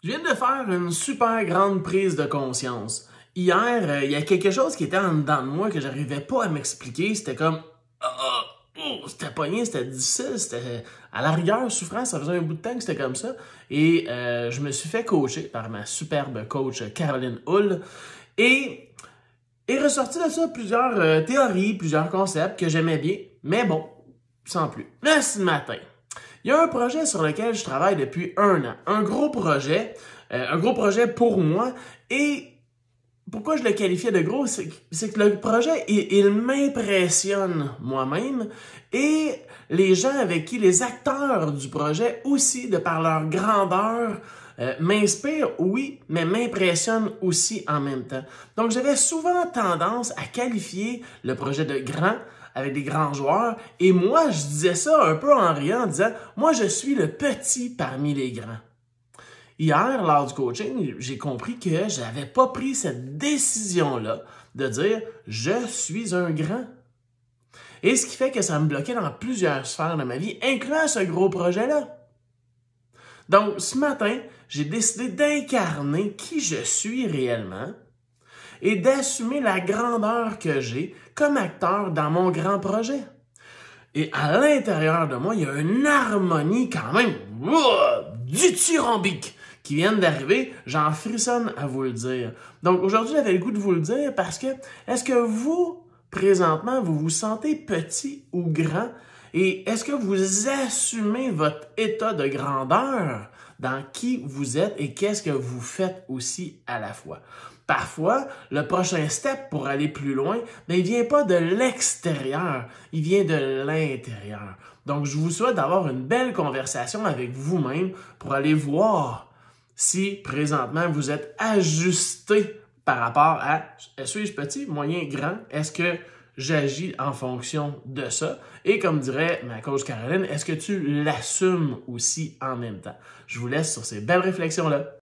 Je viens de faire une super grande prise de conscience. Hier, il y a quelque chose qui était en dedans de moi que j'arrivais pas à m'expliquer. C'était comme c'était pogné, c'était difficile, c'était à la rigueur souffrant. Ça faisait un bout de temps que c'était comme ça. Et je me suis fait coacher par ma superbe coach Caroline Hull. Et est ressorti de ça plusieurs théories, plusieurs concepts que j'aimais bien, mais bon, sans plus. Là, ce matin, il y a un projet sur lequel je travaille depuis 1 an. Un gros projet pour moi. Et pourquoi je le qualifiais de gros, c'est que le projet, il m'impressionne moi-même et les gens avec qui, les acteurs du projet aussi, de par leur grandeur, m'inspirent, oui, mais m'impressionnent aussi en même temps. Donc, j'avais souvent tendance à qualifier le projet de grand avec des grands joueurs et moi, je disais ça un peu en riant, en disant, moi, je suis le petit parmi les grands. Hier, lors du coaching, j'ai compris que je n'avais pas pris cette décision-là de dire « je suis un grand ». Et ce qui fait que ça me bloquait dans plusieurs sphères de ma vie, incluant ce gros projet-là. Donc, ce matin, j'ai décidé d'incarner qui je suis réellement et d'assumer la grandeur que j'ai comme acteur dans mon grand projet. Et à l'intérieur de moi, il y a une harmonie quand même dithyrambique qui viennent d'arriver. J'en frissonne à vous le dire. Donc aujourd'hui, j'avais le goût de vous le dire parce que est-ce que vous, présentement, vous vous sentez petit ou grand? Et est-ce que vous assumez votre état de grandeur dans qui vous êtes et qu'est-ce que vous faites aussi à la fois? Parfois, le prochain step pour aller plus loin, il vient pas de l'extérieur, il vient de l'intérieur. Donc, je vous souhaite d'avoir une belle conversation avec vous-même pour aller voir si présentement vous êtes ajusté par rapport à suis-je petit, moyen, grand? Est-ce que j'agis en fonction de ça? Et comme dirait ma coach Caroline, est-ce que tu l'assumes aussi en même temps? Je vous laisse sur ces belles réflexions-là.